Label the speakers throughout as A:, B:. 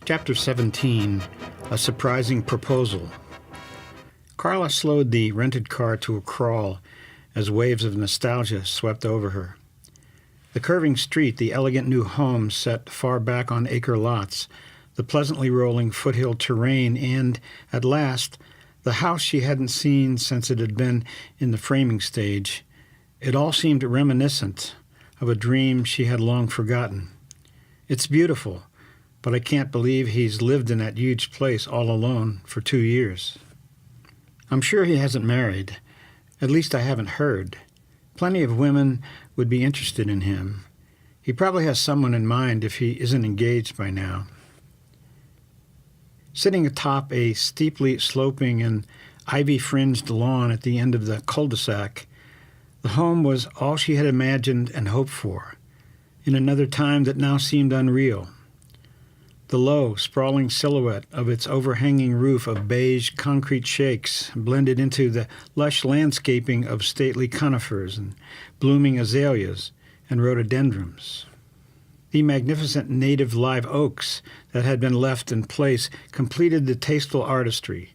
A: Chapter 17, A Surprising Proposal. Carla slowed the rented car to a crawl as waves of nostalgia swept over her. The curving street, the elegant new homes set far back on acre lots, the pleasantly rolling foothill terrain, and, at last, the house she hadn't seen since it had been in the framing stage. It all seemed reminiscent of a dream she had long forgotten. It's beautiful, but I can't believe he's lived in that huge place all alone for 2 years. I'm sure he hasn't married. At least I haven't heard. Plenty of women would be interested in him. He probably has someone in mind if he isn't engaged by now. Sitting atop a steeply sloping and ivy-fringed lawn at the end of the cul-de-sac, the home was all she had imagined and hoped for, in another time that now seemed unreal. The low, sprawling silhouette of its overhanging roof of beige concrete shakes blended into the lush landscaping of stately conifers and blooming azaleas and rhododendrons. The magnificent native live oaks that had been left in place completed the tasteful artistry,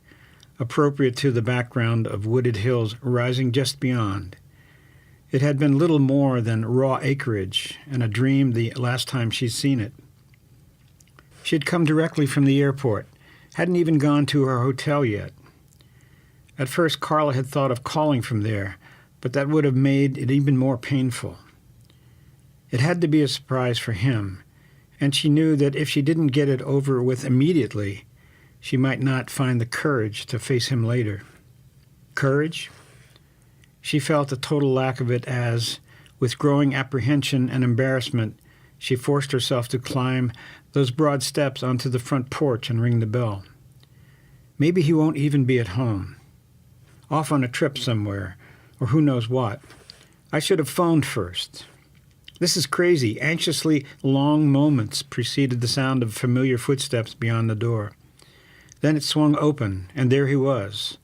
A: appropriate to the background of wooded hills rising just beyond. It had been little more than raw acreage and a dream the last time she'd seen it. She had come directly from the airport, hadn't even gone to her hotel yet. At first, Carla had thought of calling from there, but that would have made it even more painful. It had to be a surprise for him, and she knew that if she didn't get it over with immediately, she might not find the courage to face him later. Courage? She felt a total lack of it as, with growing apprehension and embarrassment, she forced herself to climb those broad steps onto the front porch and ring the bell. Maybe he won't even be at home. Off on a trip somewhere, or who knows what. I should have phoned first. This is crazy. Anxiously long moments preceded the sound of familiar footsteps beyond the door. Then it swung open, and there he was,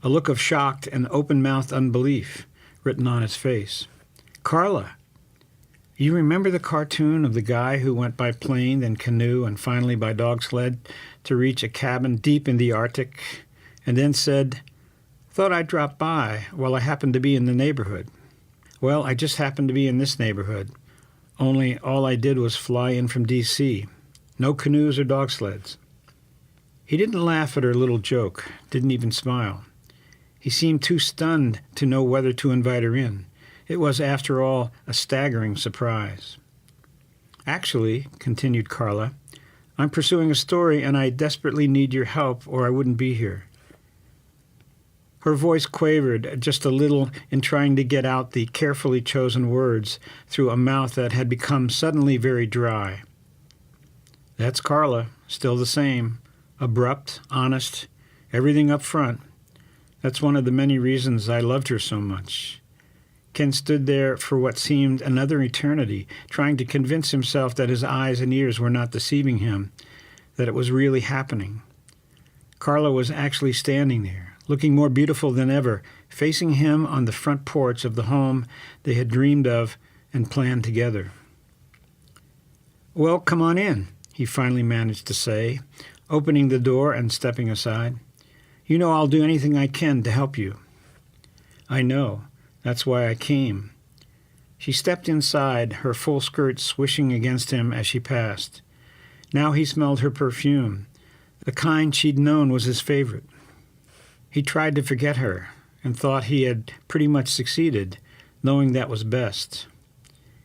A: a look of shocked and open-mouthed unbelief written on his face. Carla! You remember the cartoon of the guy who went by plane, then canoe, and finally by dog sled to reach a cabin deep in the Arctic, and then said, "Thought I'd drop by while I happened to be in the neighborhood." Well, I just happened to be in this neighborhood, only all I did was fly in from D.C. No canoes or dog sleds. He didn't laugh at her little joke, didn't even smile. He seemed too stunned to know whether to invite her in. It was, after all, a staggering surprise. Actually, continued Carla, I'm pursuing a story and I desperately need your help or I wouldn't be here. Her voice quavered just a little in trying to get out the carefully chosen words through a mouth that had become suddenly very dry. That's Carla, still the same, abrupt, honest, everything up front. That's one of the many reasons I loved her so much. Ken stood there for what seemed another eternity, trying to convince himself that his eyes and ears were not deceiving him, that it was really happening. Carla was actually standing there, looking more beautiful than ever, facing him on the front porch of the home they had dreamed of and planned together. Well, come on in, he finally managed to say, opening the door and stepping aside. You know I'll do anything I can to help you. I know. That's why I came. She stepped inside, her full skirt swishing against him as she passed. Now he smelled her perfume. The kind she'd known was his favorite. He tried to forget her and thought he had pretty much succeeded, knowing that was best.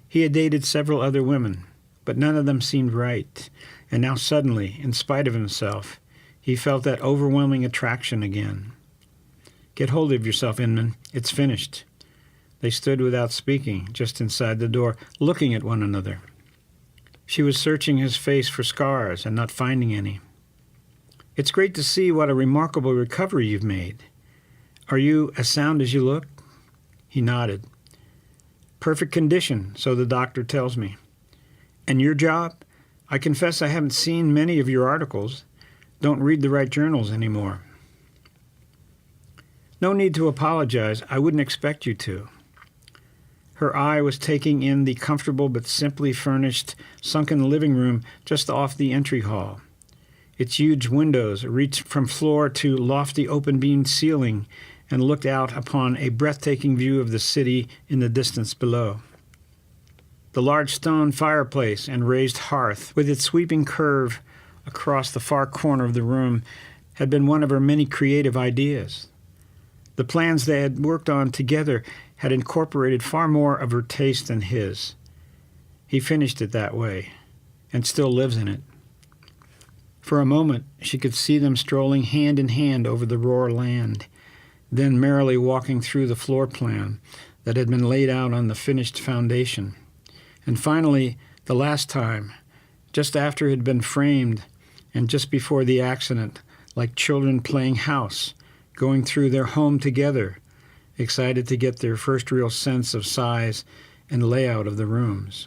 A: He had dated several other women, but none of them seemed right, and now suddenly, in spite of himself, he felt that overwhelming attraction again. Get hold of yourself, Inman. It's finished. They stood without speaking, just inside the door, looking at one another. She was searching his face for scars and not finding any. It's great to see what a remarkable recovery you've made. Are you as sound as you look? He nodded. Perfect condition, so the doctor tells me. And your job? I confess I haven't seen many of your articles. Don't read the right journals anymore. No need to apologize. I wouldn't expect you to. Her eye was taking in the comfortable but simply furnished, sunken living room just off the entry hall. Its huge windows reached from floor to lofty open-beamed ceiling and looked out upon a breathtaking view of the city in the distance below. The large stone fireplace and raised hearth, with its sweeping curve across the far corner of the room, had been one of her many creative ideas. The plans they had worked on together had incorporated far more of her taste than his. He finished it that way, and still lives in it. For a moment, she could see them strolling hand in hand over the raw land, then merrily walking through the floor plan that had been laid out on the finished foundation. And finally, the last time, just after it had been framed and just before the accident, like children playing house, going through their home together, excited to get their first real sense of size and layout of the rooms.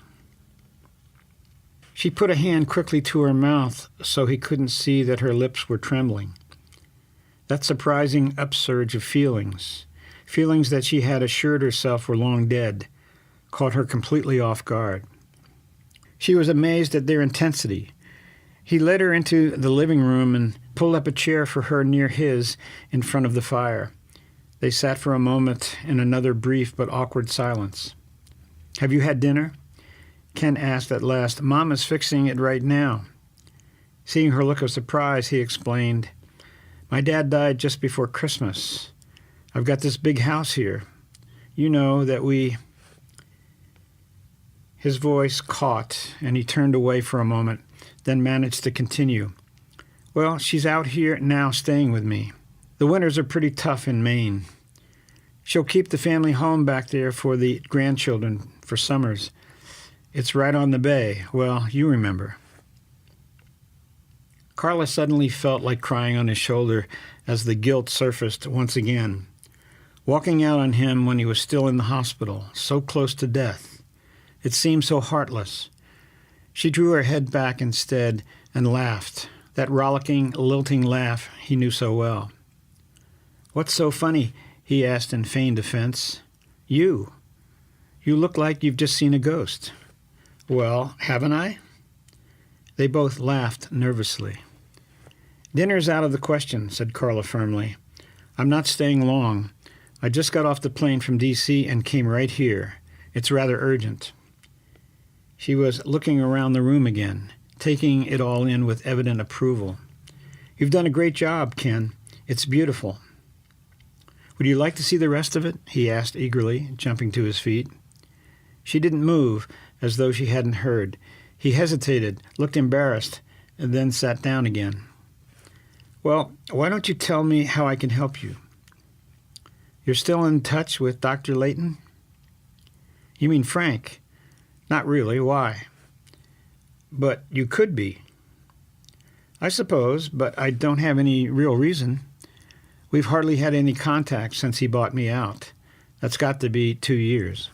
A: She put a hand quickly to her mouth so he couldn't see that her lips were trembling. That surprising upsurge of feelings that she had assured herself were long dead, caught her completely off guard. She was amazed at their intensity. He led her into the living room and pulled up a chair for her near his in front of the fire. They sat for a moment in another brief but awkward silence. "Have you had dinner?" Ken asked at last. "Mom is fixing it right now." Seeing her look of surprise, he explained, "My dad died just before Christmas. I've got this big house here. You know that we..." His voice caught, and he turned away for a moment, then managed to continue. "Well, she's out here now staying with me. The winters are pretty tough in Maine. She'll keep the family home back there for the grandchildren for summers. It's right on the bay. Well, you remember." Carla suddenly felt like crying on his shoulder as the guilt surfaced once again. Walking out on him when he was still in the hospital, so close to death. It seemed so heartless. She drew her head back instead and laughed, that rollicking, lilting laugh he knew so well. "What's so funny?" he asked in feigned offense. You look like you've just seen a ghost." "Well, haven't I?" They both laughed nervously. "Dinner's out of the question," said Carla firmly. "I'm not staying long. I just got off the plane from D.C. and came right here. It's rather urgent." She was looking around the room again, taking it all in with evident approval. "You've done a great job, Ken. It's beautiful." "Would you like to see the rest of it?" he asked eagerly, jumping to his feet. She didn't move, as though she hadn't heard. He hesitated, looked embarrassed, and then sat down again. "Well, why don't you tell me how I can help you?" "You're still in touch with Dr. Layton?" "You mean Frank?" "Not really. Why?" "But you could be." "I suppose, but I don't have any real reason. We've hardly had any contact since he bought me out. That's got to be 2 years.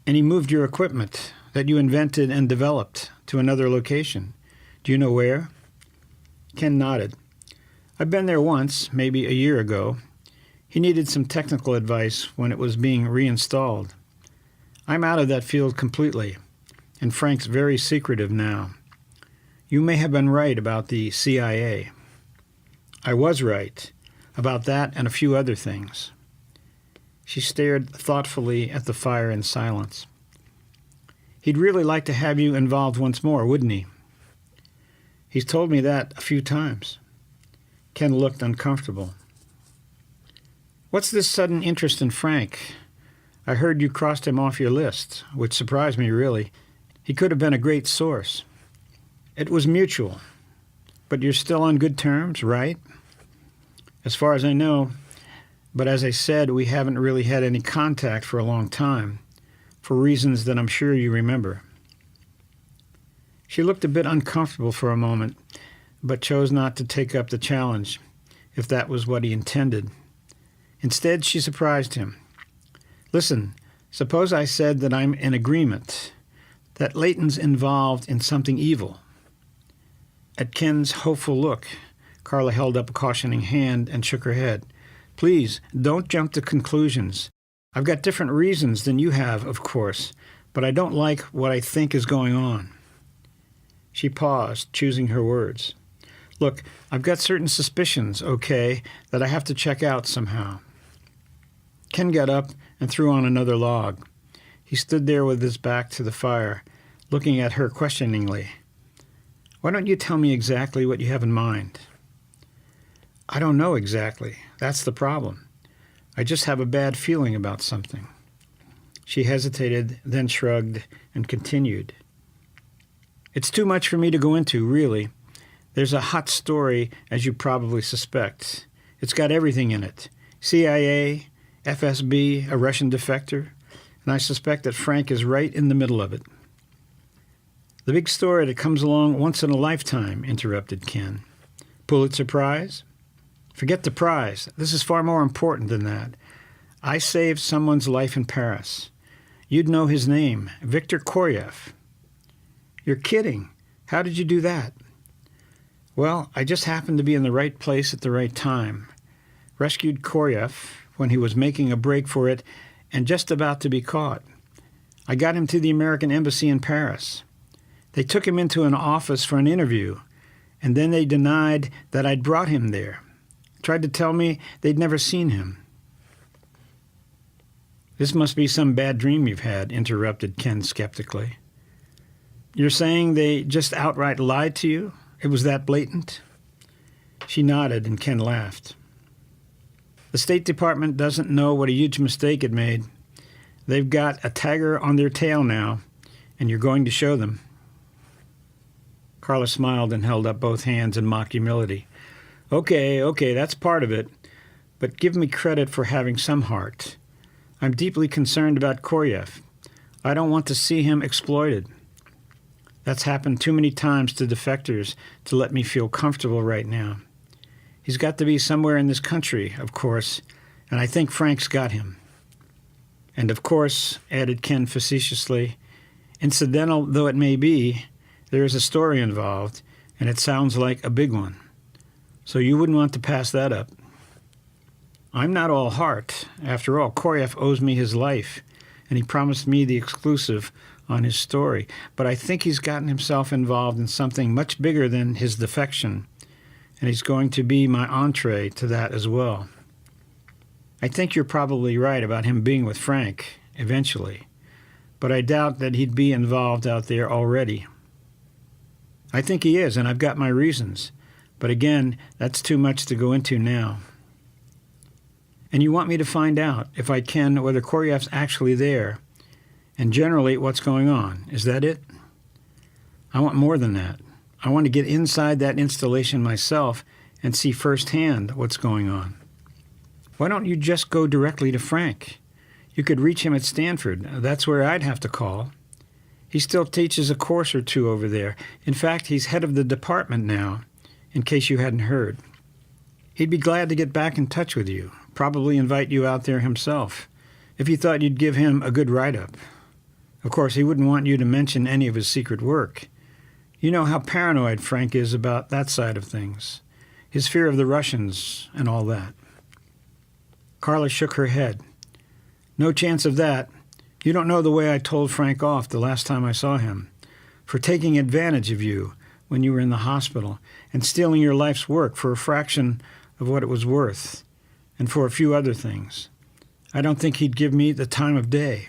A: And he moved your equipment that you invented and developed to another location. Do you know where?" Ken nodded. "I've been there once, maybe a year ago. He needed some technical advice when it was being reinstalled. I'm out of that field completely, and Frank's very secretive now. You may have been right about the CIA." "I was right about that and a few other things." She stared thoughtfully at the fire in silence. "He'd really like to have you involved once more, wouldn't he?" "He's told me that a few times." Ken looked uncomfortable. "What's this sudden interest in Frank? I heard you crossed him off your list, which surprised me, really. He could have been a great source." "It was mutual. But you're still on good terms, right?" "As far as I know. But as I said, we haven't really had any contact for a long time, for reasons that I'm sure you remember." She looked a bit uncomfortable for a moment, but chose not to take up the challenge, if that was what he intended. Instead, she surprised him. "Listen, suppose I said that I'm in agreement, that Layton's involved in something evil." At Ken's hopeful look, Carla held up a cautioning hand and shook her head. "Please, don't jump to conclusions. I've got different reasons than you have, of course, but I don't like what I think is going on." She paused, choosing her words. Look, I've got certain suspicions, okay, that I have to check out somehow. Ken got up and threw on another log. He stood there with his back to the fire, looking at her questioningly. Why don't you tell me exactly what you have in mind? I don't know exactly. That's the problem. I just have a bad feeling about something. She hesitated, then shrugged, and continued. It's too much for me to go into, really. There's a hot story, as you probably suspect. It's got everything in it. CIA, FSB, a Russian defector, and I suspect that Frank is right in the middle of it. The big story that comes along once in a lifetime, interrupted Ken. Pulitzer Prize? Forget the prize. This is far more important than that. I saved someone's life in Paris. You'd know his name, Viktor Koryev. You're kidding. How did you do that? Well, I just happened to be in the right place at the right time. Rescued Koryev when he was making a break for it and just about to be caught. I got him to the American Embassy in Paris. They took him into an office for an interview, and then they denied that I'd brought him there. Tried to tell me they'd never seen him. This must be some bad dream you've had, interrupted Ken skeptically. You're saying they just outright lied to you? It was that blatant? She nodded, and Ken laughed. The State Department doesn't know what a huge mistake it made. They've got a tiger on their tail now, and you're going to show them. Carla smiled and held up both hands in mock humility. Okay, that's part of it, but give me credit for having some heart. I'm deeply concerned about Koryev. I don't want to see him exploited. That's happened too many times to defectors to let me feel comfortable right now. He's got to be somewhere in this country, of course, and I think Frank's got him. And of course, added Ken facetiously, incidental though it may be, there is a story involved, and it sounds like a big one. So you wouldn't want to pass that up. I'm not all heart. After all, Koryev owes me his life, and he promised me the exclusive on his story. But I think he's gotten himself involved in something much bigger than his defection, and he's going to be my entree to that as well. I think you're probably right about him being with Frank, eventually, but I doubt that he'd be involved out there already. I think he is, and I've got my reasons. But again, that's too much to go into now. And you want me to find out, if I can, whether Koryev's actually there, and generally what's going on. Is that it? I want more than that. I want to get inside that installation myself and see firsthand what's going on. Why don't you just go directly to Frank? You could reach him at Stanford. That's where I'd have to call. He still teaches a course or two over there. In fact, he's head of the department now, in case you hadn't heard. He'd be glad to get back in touch with you, probably invite you out there himself, if he thought you'd give him a good write-up. Of course, he wouldn't want you to mention any of his secret work. You know how paranoid Frank is about that side of things, his fear of the Russians and all that. Carla shook her head. No chance of that. You don't know the way I told Frank off the last time I saw him, for taking advantage of you when you were in the hospital and stealing your life's work for a fraction of what it was worth, and for a few other things. I don't think he'd give me the time of day.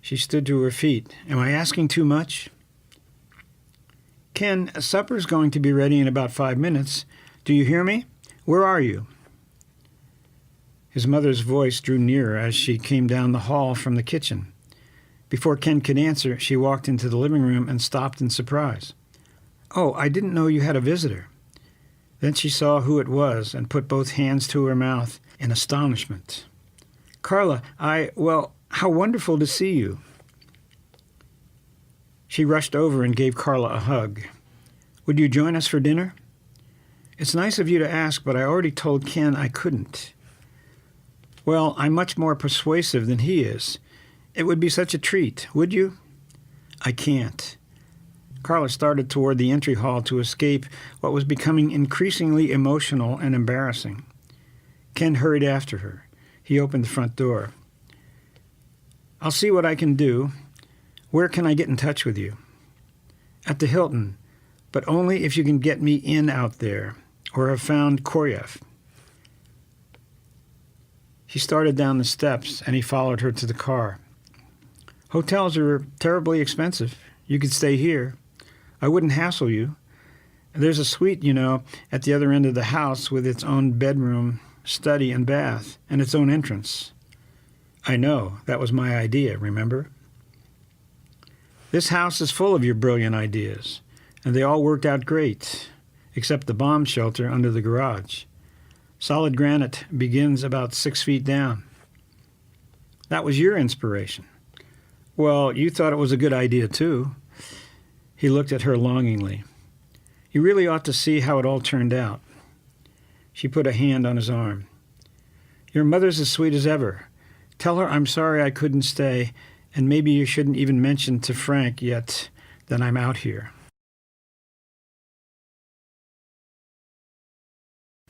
A: She stood to her feet. Am I asking too much? Ken, supper's going to be ready in about 5 minutes. Do you hear me? Where are you? His mother's voice drew nearer as she came down the hall from the kitchen. Before Ken could answer, she walked into the living room and stopped in surprise. Oh, I didn't know you had a visitor. Then she saw who it was and put both hands to her mouth in astonishment. Carla, how wonderful to see you. She rushed over and gave Carla a hug. Would you join us for dinner? It's nice of you to ask, but I already told Ken I couldn't. Well, I'm much more persuasive than he is. It would be such a treat, would you? I can't. Carla started toward the entry hall to escape what was becoming increasingly emotional and embarrassing. Ken hurried after her. He opened the front door. I'll see what I can do. Where can I get in touch with you? At the Hilton, but only if you can get me in out there, or have found Koryev. She started down the steps, and he followed her to the car. Hotels are terribly expensive. You could stay here. I wouldn't hassle you. There's a suite, at the other end of the house with its own bedroom, study, and bath, and its own entrance. I know. That was my idea, remember? This house is full of your brilliant ideas, and they all worked out great, except the bomb shelter under the garage. Solid granite begins about 6 feet down. That was your inspiration. Well, you thought it was a good idea, too. He looked at her longingly. You really ought to see how it all turned out. She put a hand on his arm. Your mother's as sweet as ever. Tell her I'm sorry I couldn't stay, and maybe you shouldn't even mention to Frank yet that I'm out here.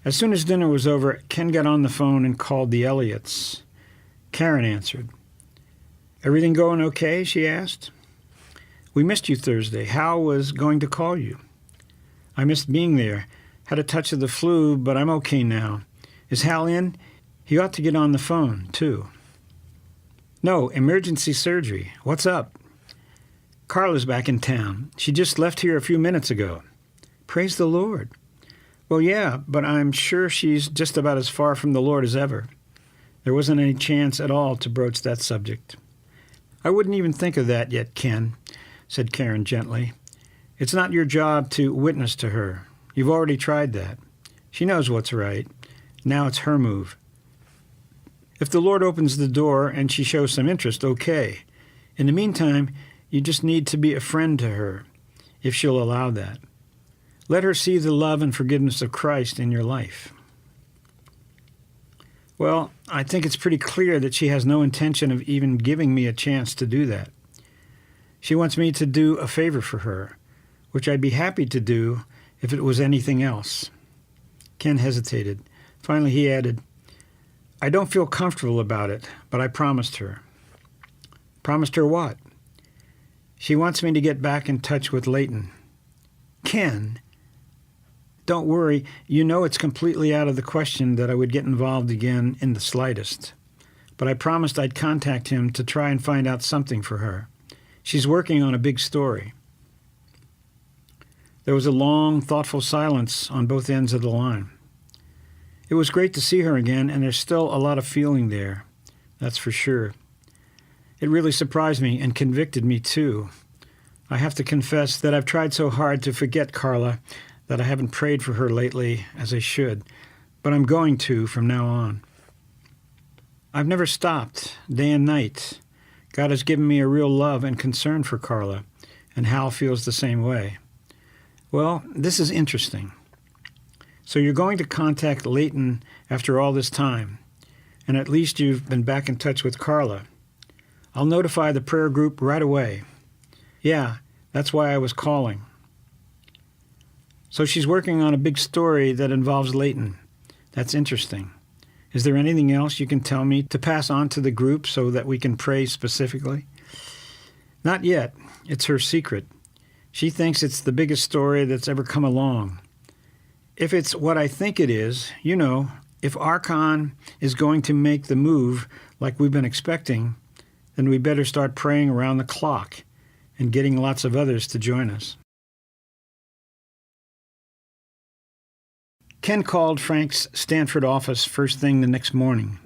A: As soon as dinner was over, Ken got on the phone and called the Elliots. Karen answered. Everything going okay? She asked. We missed you Thursday. Hal was going to call you. I missed being there. Had a touch of the flu, but I'm okay now. Is Hal in? He ought to get on the phone, too. No, emergency surgery. What's up? Carla's back in town. She just left here a few minutes ago. Praise the Lord. Well, yeah, but I'm sure she's just about as far from the Lord as ever. There wasn't any chance at all to broach that subject. I wouldn't even think of that yet, Ken, said Karen gently. It's not your job to witness to her. You've already tried that. She knows what's right. Now it's her move. If the Lord opens the door and she shows some interest, okay. In the meantime, you just need to be a friend to her, if she'll allow that. Let her see the love and forgiveness of Christ in your life. Well, I think it's pretty clear that she has no intention of even giving me a chance to do that. She wants me to do a favor for her, which I'd be happy to do if it was anything else. Ken hesitated. Finally, he added, I don't feel comfortable about it, but I promised her. Promised her what? She wants me to get back in touch with Leighton. Ken, don't worry. You know it's completely out of the question that I would get involved again in the slightest. But I promised I'd contact him to try and find out something for her. She's working on a big story. There was a long, thoughtful silence on both ends of the line. It was great to see her again, and there's still a lot of feeling there, that's for sure. It really surprised me and convicted me, too. I have to confess that I've tried so hard to forget Carla that I haven't prayed for her lately as I should, but I'm going to from now on. I've never stopped, day and night. God has given me a real love and concern for Carla, and Hal feels the same way. Well, this is interesting. So you're going to contact Leighton after all this time, and at least you've been back in touch with Carla. I'll notify the prayer group right away. Yeah, that's why I was calling. So she's working on a big story that involves Leighton. That's interesting. Is there anything else you can tell me to pass on to the group so that we can pray specifically? Not yet. It's her secret. She thinks it's the biggest story that's ever come along. If it's what I think it is, if Archon is going to make the move like we've been expecting, then we better start praying around the clock and getting lots of others to join us. Ken called Frank's Stanford office first thing the next morning.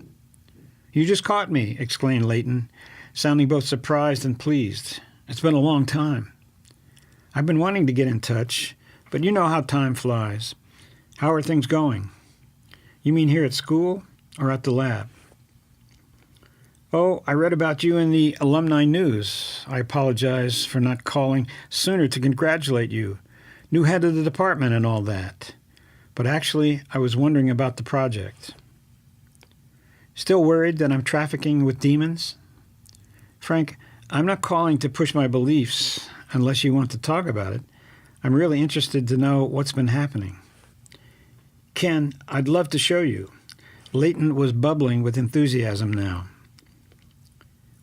A: You just caught me, exclaimed Leighton, sounding both surprised and pleased. It's been a long time. I've been wanting to get in touch, but you know how time flies. How are things going? You mean here at school or at the lab? Oh, I read about you in the alumni news. I apologize for not calling sooner to congratulate you. New head of the department and all that. But actually, I was wondering about the project. Still worried that I'm trafficking with demons? Frank, I'm not calling to push my beliefs unless you want to talk about it. I'm really interested to know what's been happening. Ken, I'd love to show you. Leighton was bubbling with enthusiasm now.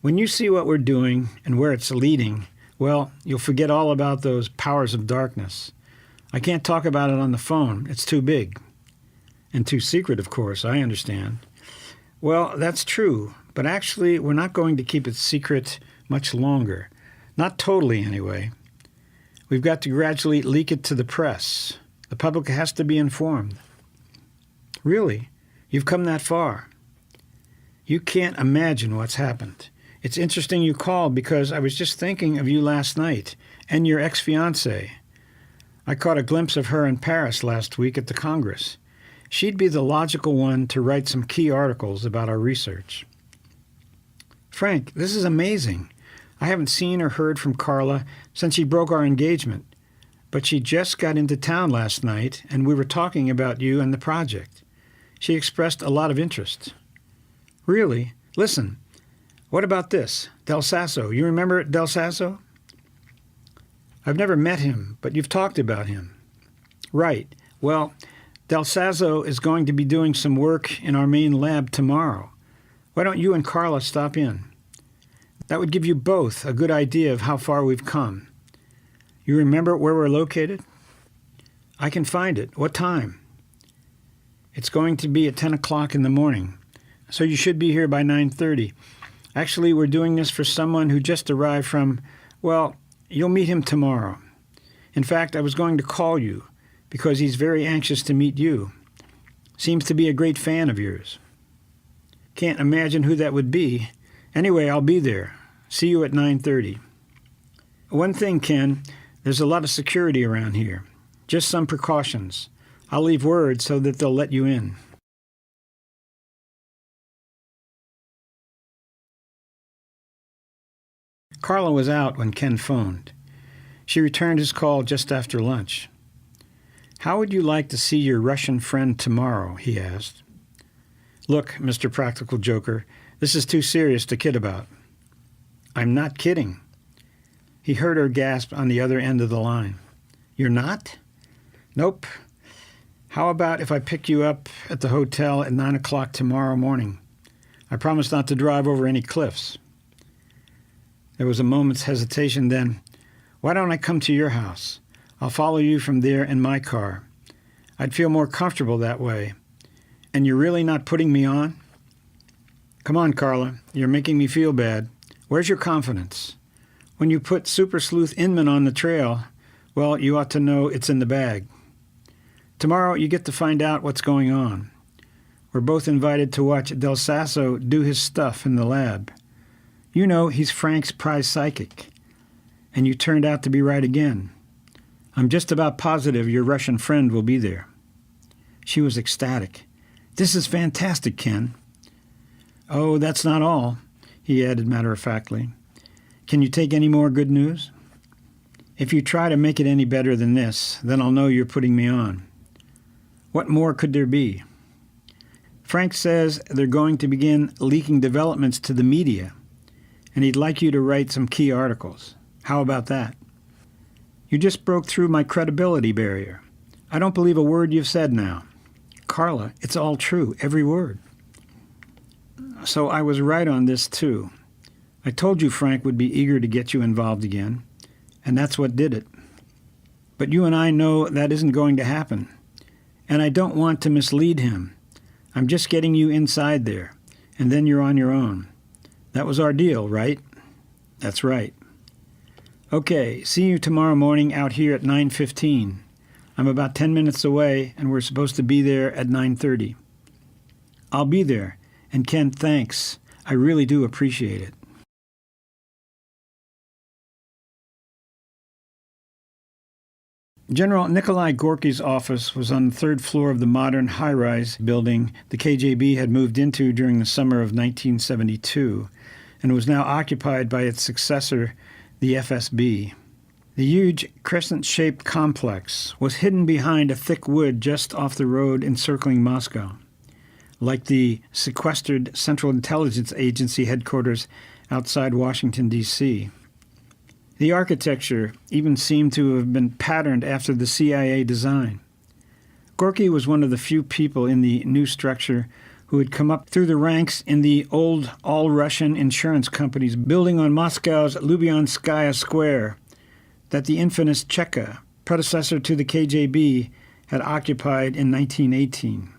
A: When you see what we're doing and where it's leading, Well, you'll forget all about those powers of darkness. I can't talk about it on the phone. It's too big. And too secret, of course, I understand. Well, that's true, but actually we're not going to keep it secret much longer. Not totally, anyway. We've got to gradually leak it to the press. The public has to be informed. Really? You've come that far? You can't imagine what's happened. It's interesting you called because I was just thinking of you last night and your ex-fiancée. I caught a glimpse of her in Paris last week at the Congress. She'd be the logical one to write some key articles about our research. Frank, this is amazing. I haven't seen or heard from Carla since she broke our engagement, but she just got into town last night and we were talking about you and the project. She expressed a lot of interest. Really? Listen, what about this? Del Sasso. You remember Del Sasso? I've never met him, but you've talked about him. Right. Well, Del Sasso is going to be doing some work in our main lab tomorrow. Why don't you and Carla stop in? That would give you both a good idea of how far we've come. You remember where we're located? I can find it. What time? It's going to be at 10 o'clock in the morning, so you should be here by 9:30. Actually, we're doing this for someone who just arrived from, well, you'll meet him tomorrow. In fact, I was going to call you because he's very anxious to meet you. Seems to be a great fan of yours. Can't imagine who that would be. Anyway, I'll be there. See you at 9:30. One thing, Ken, there's a lot of security around here. Just some precautions. I'll leave word so that they'll let you in. Carla was out when Ken phoned. She returned his call just after lunch. How would you like to see your Russian friend tomorrow? He asked. Look, Mr. Practical Joker, this is too serious to kid about. I'm not kidding. He heard her gasp on the other end of the line. You're not? Nope. How about if I pick you up at the hotel at 9 o'clock tomorrow morning? I promise not to drive over any cliffs. There was a moment's hesitation, then, why don't I come to your house? I'll follow you from there in my car. I'd feel more comfortable that way. And you're really not putting me on? Come on, Carla. You're making me feel bad. Where's your confidence? When you put Super Sleuth Inman on the trail, well, you ought to know it's in the bag. Tomorrow you get to find out what's going on. We're both invited to watch Del Sasso do his stuff in the lab. You know he's Frank's prize psychic. And you turned out to be right again. I'm just about positive your Russian friend will be there. She was ecstatic. This is fantastic, Ken. Oh, that's not all, he added matter-of-factly. Can you take any more good news? If you try to make it any better than this, then I'll know you're putting me on. What more could there be? Frank says they're going to begin leaking developments to the media, and he'd like you to write some key articles. How about that? You just broke through my credibility barrier. I don't believe a word you've said now. Carla, it's all true, every word. So I was right on this, too. I told you Frank would be eager to get you involved again, and that's what did it. But you and I know that isn't going to happen, and I don't want to mislead him. I'm just getting you inside there, and then you're on your own. That was our deal, right? That's right. Okay, see you tomorrow morning out here at 9:15. I'm about 10 minutes away, and we're supposed to be there at 9:30. I'll be there, and Ken, thanks. I really do appreciate it. General Nikolai Gorky's office was on the third floor of the modern high-rise building the KGB had moved into during the summer of 1972, and was now occupied by its successor, the FSB. The huge crescent-shaped complex was hidden behind a thick wood just off the road encircling Moscow, like the sequestered Central Intelligence Agency headquarters outside Washington, D.C. The architecture even seemed to have been patterned after the CIA design. Gorky was one of the few people in the new structure who had come up through the ranks in the old all-Russian insurance companies building on Moscow's Lubyanskaya Square that the infamous Cheka, predecessor to the KGB, had occupied in 1918.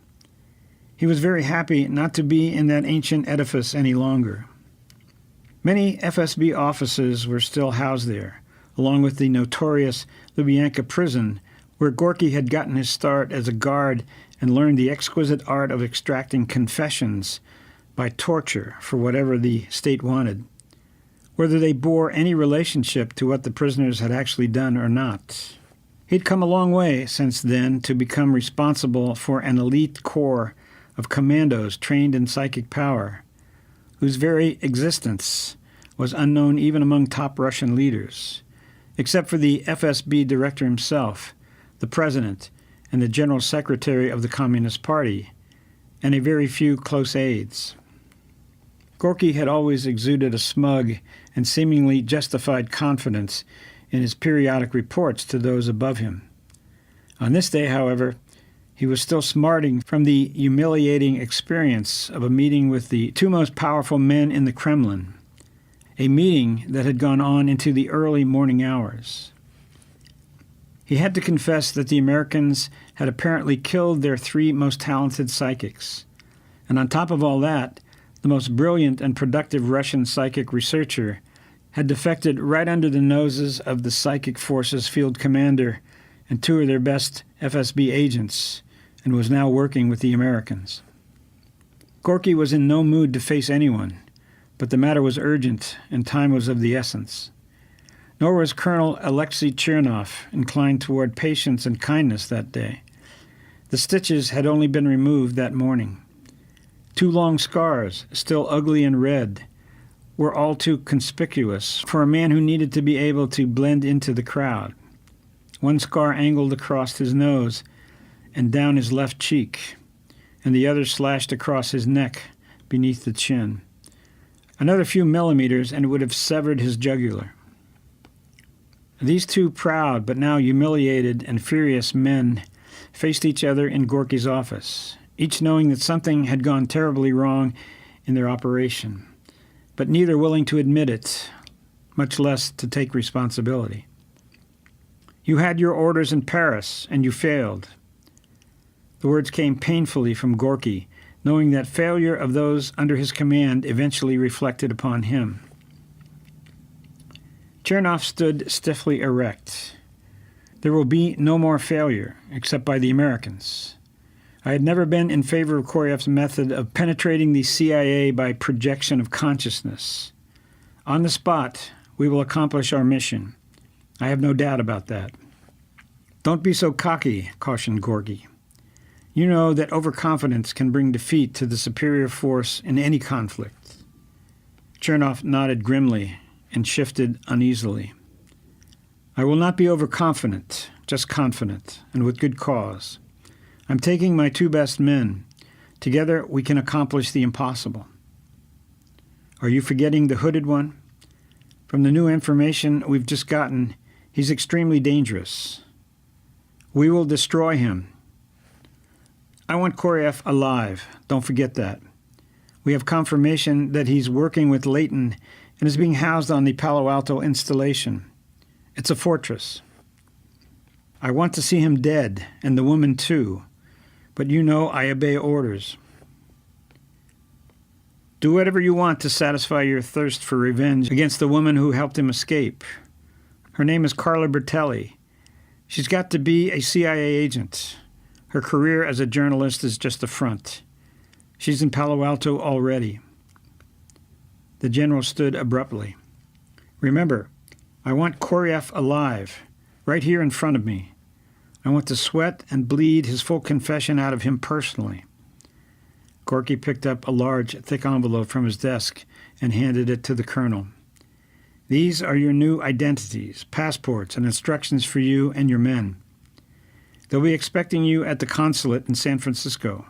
A: He was very happy not to be in that ancient edifice any longer. Many FSB officers were still housed there, along with the notorious Lubyanka prison, where Gorky had gotten his start as a guard and learned the exquisite art of extracting confessions by torture for whatever the state wanted, whether they bore any relationship to what the prisoners had actually done or not. He'd come a long way since then to become responsible for an elite corps of commandos trained in psychic power, whose very existence was unknown even among top Russian leaders, except for the FSB director himself, the president, and the general secretary of the Communist Party, and a very few close aides. Gorky had always exuded a smug and seemingly justified confidence in his periodic reports to those above him. On this day, however, he was still smarting from the humiliating experience of a meeting with the two most powerful men in the Kremlin, a meeting that had gone on into the early morning hours. He had to confess that the Americans had apparently killed their three most talented psychics, and on top of all that, the most brilliant and productive Russian psychic researcher had defected right under the noses of the Psychic Forces field commander and two of their best FSB agents, and was now working with the Americans. Gorky was in no mood to face anyone, but the matter was urgent and time was of the essence. Nor was Colonel Alexei Chernov inclined toward patience and kindness that day. The stitches had only been removed that morning. Two long scars, still ugly and red, were all too conspicuous for a man who needed to be able to blend into the crowd. One scar angled across his nose and down his left cheek, and the other slashed across his neck beneath the chin. Another few millimeters and it would have severed his jugular. These two proud but now humiliated and furious men faced each other in Gorky's office, each knowing that something had gone terribly wrong in their operation, but neither willing to admit it, much less to take responsibility. You had your orders in Paris, and you failed. The words came painfully from Gorky, knowing that failure of those under his command eventually reflected upon him. Chernov stood stiffly erect. There will be no more failure, except by the Americans. I had never been in favor of Koryev's method of penetrating the CIA by projection of consciousness. On the spot, we will accomplish our mission. I have no doubt about that. Don't be so cocky, cautioned Gorky. You know that overconfidence can bring defeat to the superior force in any conflict. Chernov nodded grimly and shifted uneasily. I will not be overconfident, just confident, and with good cause. I'm taking my two best men. Together we can accomplish the impossible. Are you forgetting the hooded one? From the new information we've just gotten, he's extremely dangerous. We will destroy him. I want Koryev alive. Don't forget that. We have confirmation that he's working with Leighton and is being housed on the Palo Alto installation. It's a fortress. I want to see him dead, and the woman too. But you know I obey orders. Do whatever you want to satisfy your thirst for revenge against the woman who helped him escape. Her name is Carla Bertelli. She's got to be a CIA agent. Her career as a journalist is just a front. She's in Palo Alto already. The general stood abruptly. Remember, I want Koryev alive, right here in front of me. I want to sweat and bleed his full confession out of him personally. Gorky picked up a large, thick envelope from his desk and handed it to the colonel. These are your new identities, passports, and instructions for you and your men. They'll be expecting you at the consulate in San Francisco,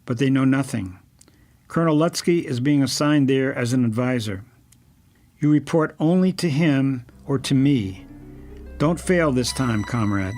A: but they know nothing. Colonel Lutsky is being assigned there as an advisor. You report only to him or to me. Don't fail this time, comrade.